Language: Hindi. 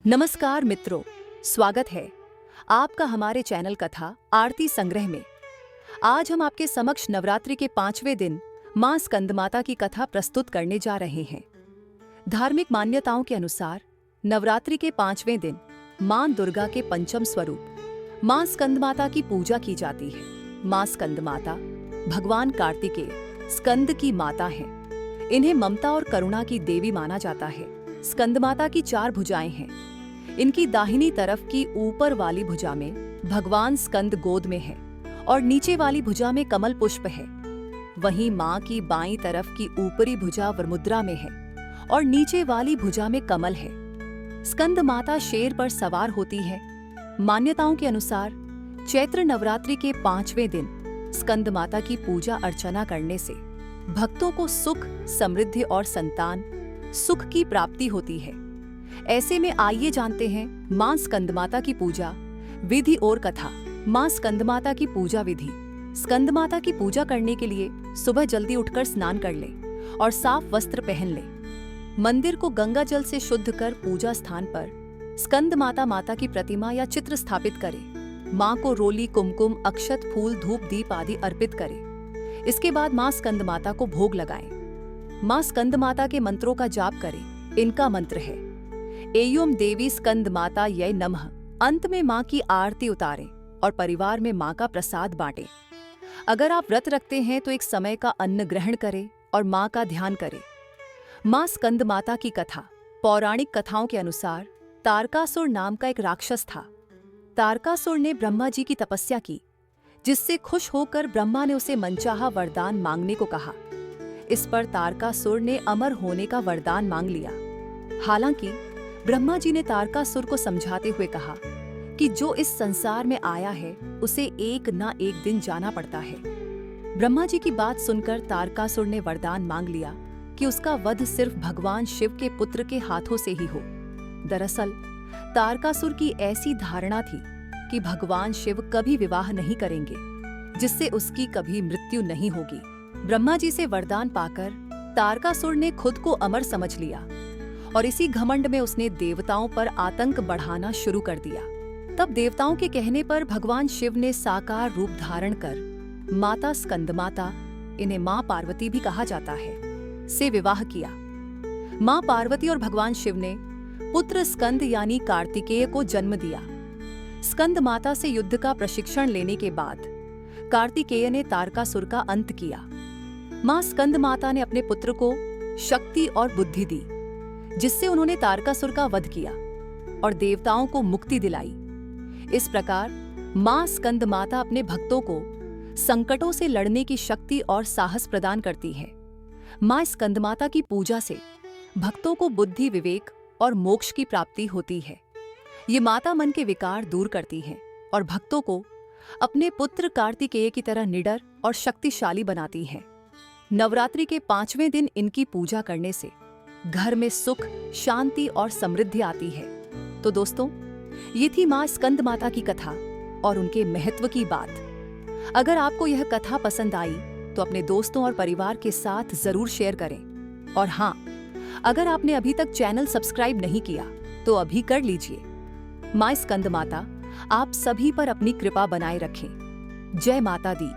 नमस्कार मित्रों, स्वागत है आपका हमारे चैनल कथा आरती संग्रह में। आज हम आपके समक्ष नवरात्रि के 5वें दिन मां स्कंदमाता की कथा प्रस्तुत करने जा रहे हैं। धार्मिक मान्यताओं के अनुसार नवरात्रि के 5वें दिन मां दुर्गा के पंचम स्वरूप मां स्कंदमाता की पूजा की जाती है। मां स्कंदमाता भगवान कार्तिकेय स्कंद की माता हैं। इन्हें ममता और करुणा की देवी माना जाता है। स्कंदमाता की 4 भुजाएं हैं। इनकी दाहिनी तरफ की ऊपर वाली भुजा में भगवान स्कंद गोद में है और नीचे वाली भुजा में कमल पुष्प है। वहीं मां की बाईं तरफ की ऊपरी भुजा वरमुद्रा में है और नीचे वाली भुजा में कमल है। स्कंद माता शेर पर सवार होती है। मान्यताओं के अनुसार चैत्र नवरात्रि के 5वें दिन स्कंद माता की पूजा अर्चना करने से भक्तों को सुख, समृद्धि और संतान सुख की प्राप्ति होती है। ऐसे में आइए जानते हैं मां स्कंदमाता की पूजा विधि और कथा। मां स्कंदमाता की पूजा विधि। स्कंदमाता की पूजा करने के लिए सुबह जल्दी उठकर स्नान कर लें और साफ वस्त्र पहन लें। मंदिर को गंगा जल से शुद्ध कर पूजा स्थान पर स्कंदमाता माता की प्रतिमा या चित्र स्थापित करें। मां को रोली, कुमकुम, अक्षत, फूल, धूप, दीप आदि अर्पित करें। इसके बाद मां स्कंदमाता को भोग लगाएं। मां स्कंदमाता के मंत्रों का जाप करें। इनका मंत्र है एयम देवी स्कंदमाता यै नमः। अंत में मां की आरती उतारें और परिवार में मां का प्रसाद बांटें। अगर आप व्रत रखते हैं तो एक समय का अन्न ग्रहण करें और मां का ध्यान करें। मां स्कंदमाता की कथा। पौराणिक कथाओं के अनुसार तारकासुर नाम का एक राक्षस था। तारकासुर ने ब्रह्मा जी की तपस्या की, जिससे खुश होकर ब्रह्मा ने उसे मनचाहा वरदान मांगने को कहा। इस पर तारकासुर ने अमर होने का वरदान मांग लिया। हालांकि ब्रह्मा जी ने तारकासुर को समझाते हुए कहा कि जो इस संसार में आया है उसे एक ना एक दिन जाना पड़ता है। ब्रह्मा जी की बात सुनकर तारकासुर ने वरदान मांग लिया कि उसका वध सिर्फ भगवान शिव के पुत्र के हाथों से ही हो। दरअसल तारकासुर की ऐसी धारणा थी कि भगवान शिव कभी विवाह नहीं करेंगे, जिससे उसकी कभी मृत्यु नहीं होगी। ब्रह्मा जी से वरदान पाकर तारकासुर ने खुद को अमर समझ लिया और इसी घमंड में उसने देवताओं पर आतंक बढ़ाना शुरू कर दिया। तब देवताओं के कहने पर भगवान शिव ने साकार रूप धारण कर माता स्कंदमाता, इन्हें मां पार्वती भी कहा जाता है, से विवाह किया। मां पार्वती और भगवान शिव ने पुत्र स्कंद यानी कार्तिकेय को जन्म दिया। स्कंद माता से युद्ध का प्रशिक्षण लेने के बाद कार्तिकेय ने तारकासुर का अंत किया। मां स्कंद माता ने अपने पुत्र को शक्ति और बुद्धि दी, जिससे उन्होंने तारकासुर का वध किया और देवताओं को मुक्ति दिलाई। इस प्रकार मां स्कंद माता अपने भक्तों को संकटों से लड़ने की शक्ति और साहस प्रदान करती है। मां स्कंदमाता की पूजा से भक्तों को बुद्धि, विवेक और मोक्ष की प्राप्ति होती है। ये माता मन के विकार दूर करती है और भक्तों को अपने पुत्र कार्तिकेय की तरह निडर और शक्तिशाली बनाती है। नवरात्रि के 5वें दिन इनकी पूजा करने से घर में सुख, शांति और समृद्धि आती है। तो दोस्तों, ये थी मां स्कंद माता की कथा और उनके महत्व की बात। अगर आपको यह कथा पसंद आई तो अपने दोस्तों और परिवार के साथ जरूर शेयर करें। और हाँ, अगर आपने अभी तक चैनल सब्सक्राइब नहीं किया तो अभी कर लीजिए। मां स्कंद माता आप सभी पर अपनी कृपा बनाए रखें। जय माता दी।